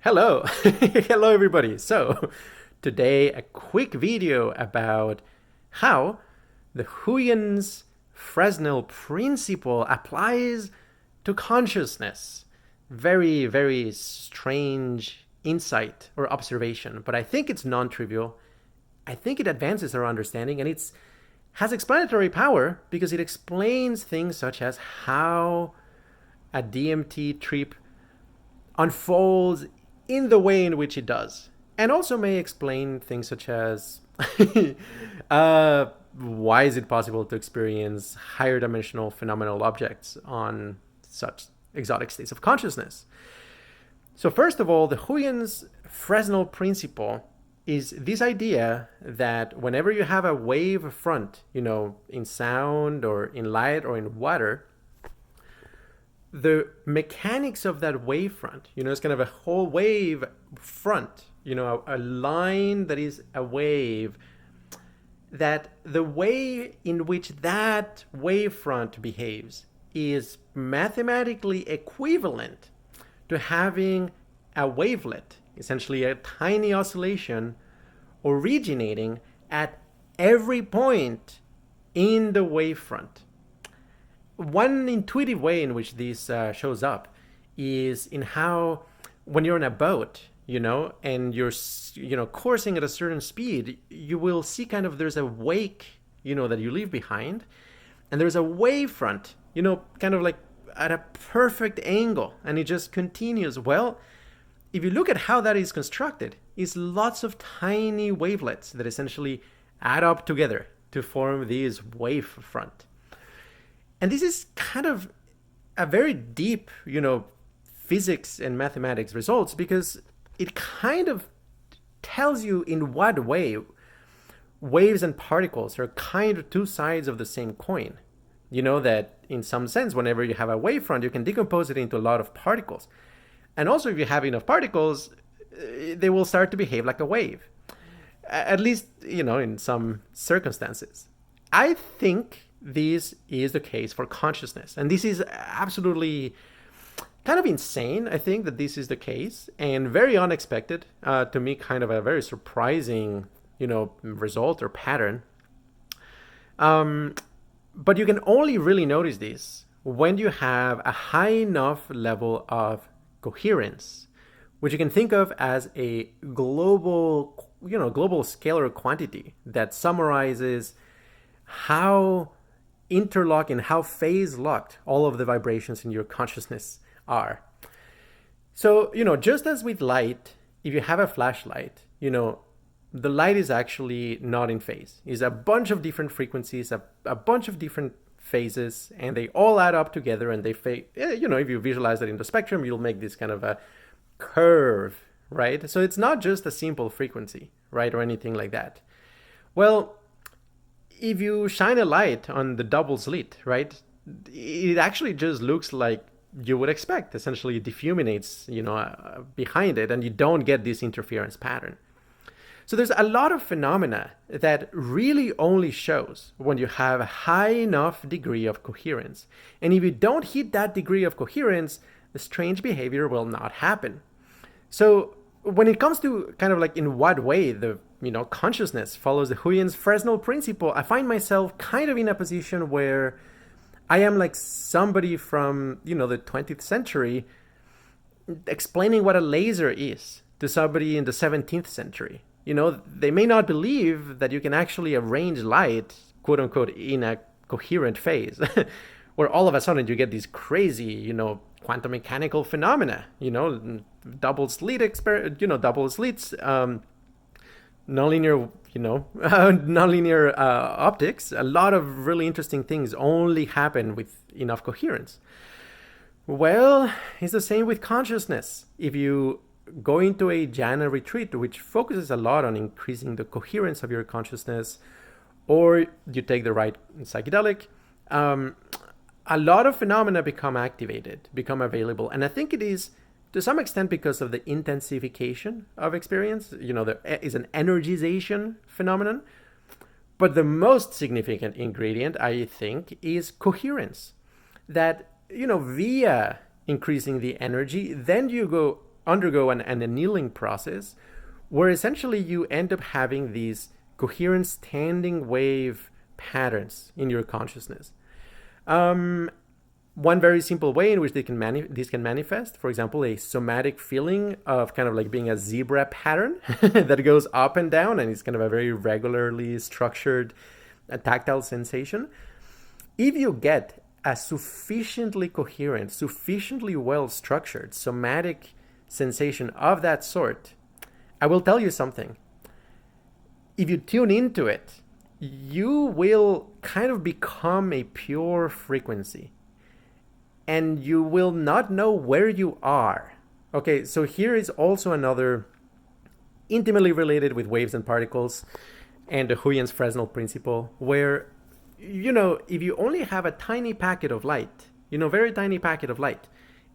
Hello, hello everybody. So today a quick video about how the Huygens Fresnel principle applies to consciousness. Very, very strange insight or observation, but I think it's non-trivial. I think it advances our understanding and it's has explanatory power because it explains things such as how a DMT trip unfolds in the way in which it does, and also may explain things such as why is it possible to experience higher dimensional phenomenal objects on such exotic states of consciousness. So first of all, the Huygens Fresnel principle is this idea that whenever you have a wave front, in sound or in light or in water, the mechanics of that wavefront, it's kind of a whole wave front, a line that is a wave, that the way in which that wavefront behaves is mathematically equivalent to having a wavelet, essentially a tiny oscillation originating at every point in the wavefront. One intuitive way in which this shows up is in how when you're in a boat, and you're, coursing at a certain speed, you will see kind of there's a wake, that you leave behind, and there's a wave front, kind of like at a perfect angle, and it just continues. Well, if you look at how that is constructed, it's lots of tiny wavelets that essentially add up together to form this wave front. And this is kind of a very deep, physics and mathematics results, because it kind of tells you in what way waves and particles are kind of two sides of the same coin. That in some sense, whenever you have a wavefront, you can decompose it into a lot of particles. And also, if you have enough particles, they will start to behave like a wave, at least, in some circumstances. I think this is the case for consciousness. And this is absolutely kind of insane, I think, that this is the case, and very unexpected, to me, kind of a very surprising, result or pattern. But you can only really notice this when you have a high enough level of coherence, which you can think of as a global, global scalar quantity that summarizes how interlocked and how phase locked all of the vibrations in your consciousness are. So, just as with light, if you have a flashlight, the light is actually not in phase. It's a bunch of different frequencies, a bunch of different phases, and they all add up together, and they if you visualize that in the spectrum, you'll make this kind of a curve, right? So it's not just a simple frequency, right, or anything like that. Well, if you shine a light on the double slit, right, it actually just looks like you would expect. Essentially, it diffuminates, behind it, and you don't get this interference pattern. So there's a lot of phenomena that really only shows when you have a high enough degree of coherence. And if you don't hit that degree of coherence, the strange behavior will not happen. So when it comes to kind of like in what way the consciousness follows the Huygens Fresnel principle, I find myself kind of in a position where I am like somebody from, the 20th century explaining what a laser is to somebody in the 17th century. They may not believe that you can actually arrange light, quote unquote, in a coherent phase, where all of a sudden you get these crazy, quantum mechanical phenomena, double slits, nonlinear, nonlinear optics. A lot of really interesting things only happen with enough coherence. Well, it's the same with consciousness. If you go into a jhana retreat, which focuses a lot on increasing the coherence of your consciousness, or you take the right psychedelic, a lot of phenomena become activated, become available. And I think it is to some extent because of the intensification of experience. There is an energization phenomenon. But the most significant ingredient, I think, is coherence. That, via increasing the energy, then you go undergo an annealing process where essentially you end up having these coherent standing wave patterns in your consciousness. One very simple way in which this can manifest, for example, a somatic feeling of kind of like being a zebra pattern that goes up and down, and it's kind of a very regularly structured tactile sensation. If you get a sufficiently coherent, sufficiently well-structured somatic sensation of that sort, I will tell you something. If you tune into it, you will kind of become a pure frequency. And you will not know where you are. Okay, so here is also another intimately related with waves and particles and the Huygens Fresnel principle, where, if you only have a tiny packet of light, very tiny packet of light,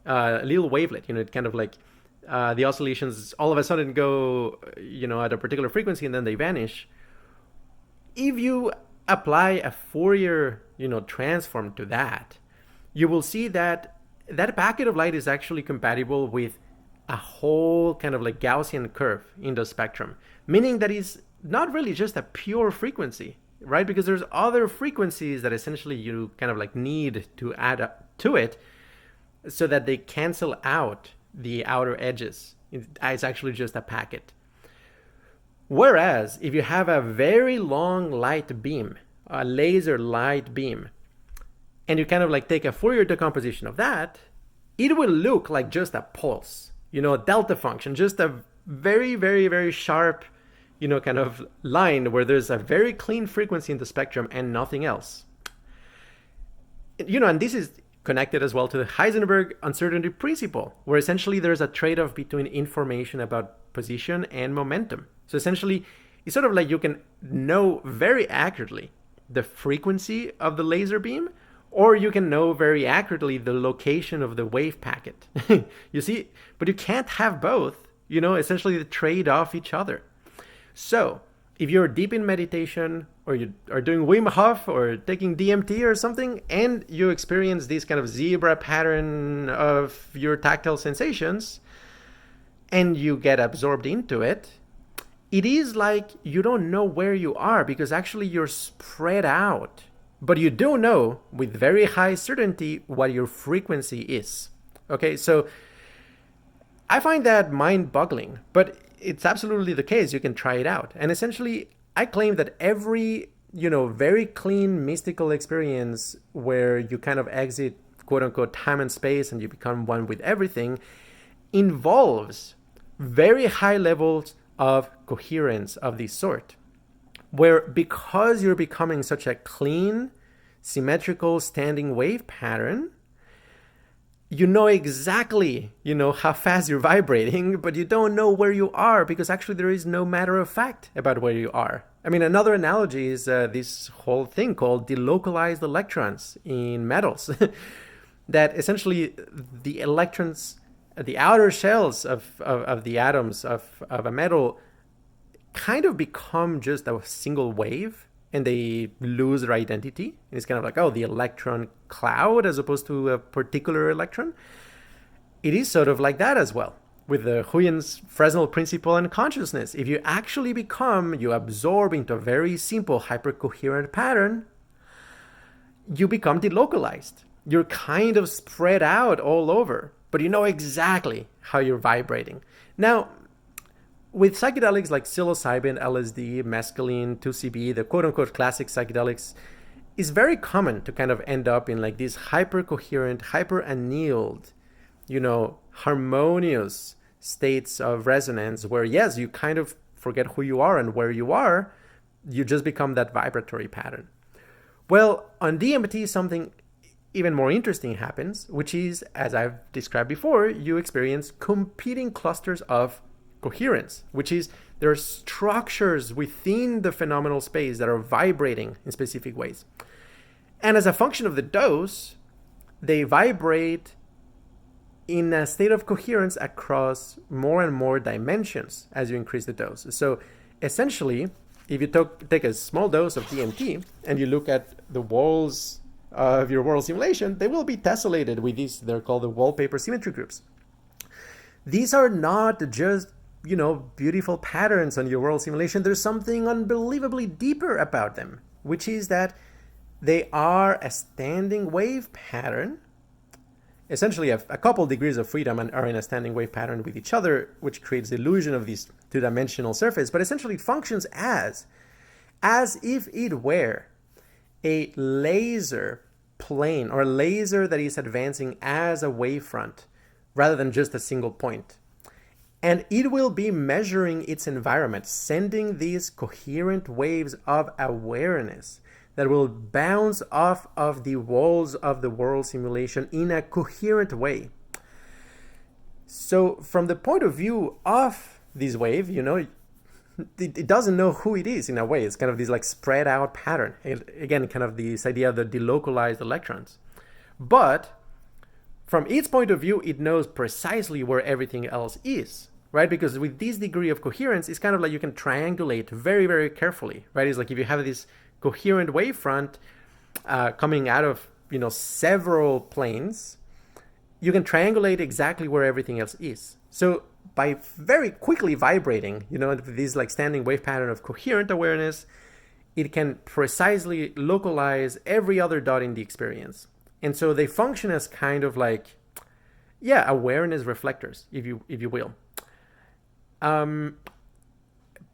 a little wavelet, it kind of like the oscillations all of a sudden go, at a particular frequency and then they vanish. If you apply a Fourier, transform to that, you will see that that packet of light is actually compatible with a whole kind of like Gaussian curve in the spectrum, meaning that it's not really just a pure frequency, right? Because there's other frequencies that essentially you kind of like need to add up to it so that they cancel out the outer edges. It's actually just a packet. Whereas if you have a very long light beam, a laser light beam, and you kind of like take a Fourier decomposition of that, it will look like just a pulse, a delta function, just a very, very, very sharp, kind of line where there's a very clean frequency in the spectrum and nothing else. And this is connected as well to the Heisenberg uncertainty principle, where essentially there's a trade-off between information about position and momentum. So essentially, it's sort of like you can know very accurately the frequency of the laser beam, or you can know very accurately the location of the wave packet. You see, but you can't have both, essentially they trade off each other. So if you're deep in meditation, or you are doing Wim Hof or taking DMT or something, and you experience this kind of zebra pattern of your tactile sensations, and you get absorbed into it, it is like you don't know where you are, because actually you're spread out. But you do know with very high certainty what your frequency is. Okay, so I find that mind-boggling, but it's absolutely the case. You can try it out. And essentially, I claim that every, very clean mystical experience where you kind of exit, quote unquote, time and space and you become one with everything, involves very high levels of coherence of this sort, where because you're becoming such a clean, symmetrical standing wave pattern, you know exactly, how fast you're vibrating, but you don't know where you are, because actually there is no matter of fact about where you are. I mean, another analogy is this whole thing called delocalized electrons in metals, that essentially the electrons, the outer shells of the atoms of a metal kind of become just a single wave, and they lose their identity. And it's kind of like, the electron cloud as opposed to a particular electron. It is sort of like that as well with the Huygens Fresnel principle and consciousness. If you actually you absorb into a very simple hypercoherent pattern, you become delocalized. You're kind of spread out all over, but you know exactly how you're vibrating. Now, with psychedelics like psilocybin, LSD, mescaline, 2CB, the quote-unquote classic psychedelics, it's very common to kind of end up in like these hypercoherent, hyper-annealed, harmonious states of resonance where, yes, you kind of forget who you are and where you are. You just become that vibratory pattern. Well, on DMT, something even more interesting happens, which is, as I've described before, you experience competing clusters of coherence, which is there are structures within the phenomenal space that are vibrating in specific ways. And as a function of the dose, they vibrate in a state of coherence across more and more dimensions as you increase the dose. So essentially, if you take a small dose of DMT and you look at the walls of your world simulation, they will be tessellated with these, they're called the wallpaper symmetry groups. these are not just, beautiful patterns on your world simulation. There's something unbelievably deeper about them, which is that they are a standing wave pattern. Essentially, a couple degrees of freedom and are in a standing wave pattern with each other, which creates the illusion of this two-dimensional surface. But essentially, it functions as if it were a laser plane, or a laser that is advancing as a wavefront rather than just a single point. And it will be measuring its environment, sending these coherent waves of awareness that will bounce off of the walls of the world simulation in a coherent way. So from the point of view of this wave, it doesn't know who it is in a way. It's kind of this like spread out pattern. Again, kind of this idea of the delocalized electrons. But from its point of view, it knows precisely where everything else is, right? Because with this degree of coherence, it's kind of like you can triangulate very, very carefully, right? It's like if you have this coherent wavefront coming out of, several planes, you can triangulate exactly where everything else is. So by very quickly vibrating, this like standing wave pattern of coherent awareness, it can precisely localize every other dot in the experience. And so they function as kind of like, awareness reflectors, if you will.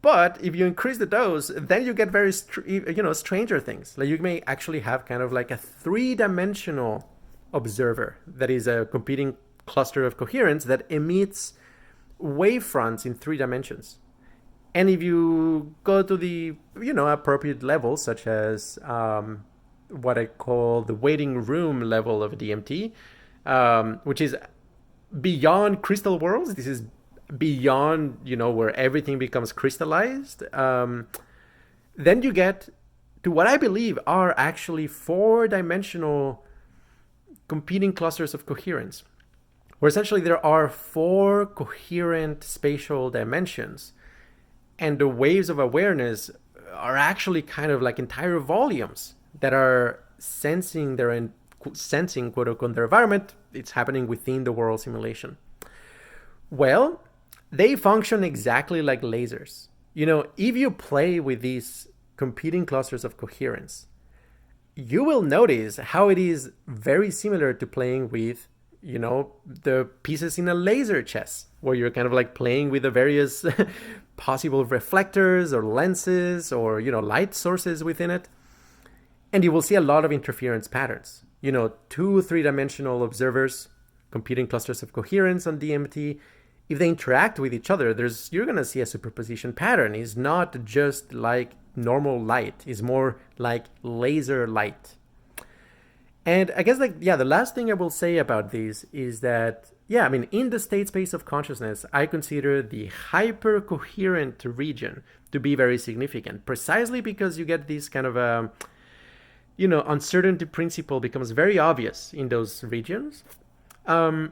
But if you increase the dose, then you get very, stranger things. Like you may actually have kind of like a three-dimensional observer that is a competing cluster of coherence that emits wavefronts in 3 dimensions. And if you go to the, appropriate levels, such as what I call the waiting room level of DMT, which is beyond crystal worlds. This is beyond, where everything becomes crystallized. Then you get to what I believe are actually 4-dimensional competing clusters of coherence, where essentially there are 4 coherent spatial dimensions, and the waves of awareness are actually kind of like entire volumes that are sensing quote unquote their environment. It's happening within the world simulation. Well, they function exactly like lasers. If you play with these competing clusters of coherence, you will notice how it is very similar to playing with, the pieces in a laser chess, where you're kind of like playing with the various possible reflectors or lenses or, light sources within it. And you will see a lot of interference patterns. 2-3-dimensional observers, competing clusters of coherence on DMT. If they interact with each other, you're going to see a superposition pattern. It's not just like normal light. It's more like laser light. And I guess the last thing I will say about these is that, in the state space of consciousness, I consider the hypercoherent region to be very significant, precisely because you get this kind of uncertainty principle becomes very obvious in those regions. But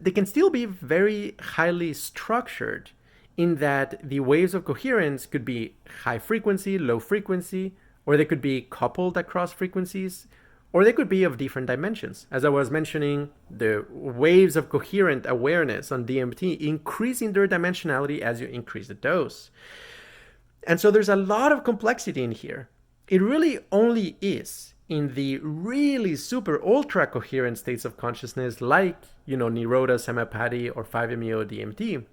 they can still be very highly structured in that the waves of coherence could be high frequency, low frequency, or they could be coupled across frequencies, or they could be of different dimensions. As I was mentioning, the waves of coherent awareness on DMT increase in their dimensionality as you increase the dose. And so there's a lot of complexity in here. It really only is in the really super ultra coherent states of consciousness like, Nirodha, Samapati, or 5-MeO DMT,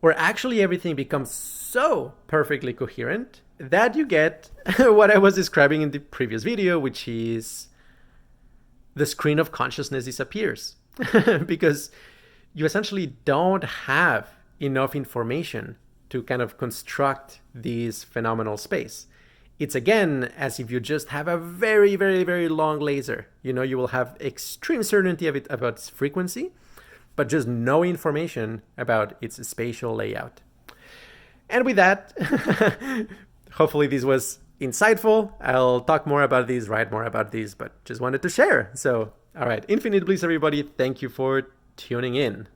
where actually everything becomes so perfectly coherent that you get what I was describing in the previous video, which is the screen of consciousness disappears because you essentially don't have enough information to kind of construct this phenomenal space. It's again as if you just have a very, very, very long laser. You will have extreme certainty about its frequency, but just no information about its spatial layout. And with that, hopefully this was insightful. I'll talk more about these, write more about these, but just wanted to share. So, all right, infinite bliss, everybody. Thank you for tuning in.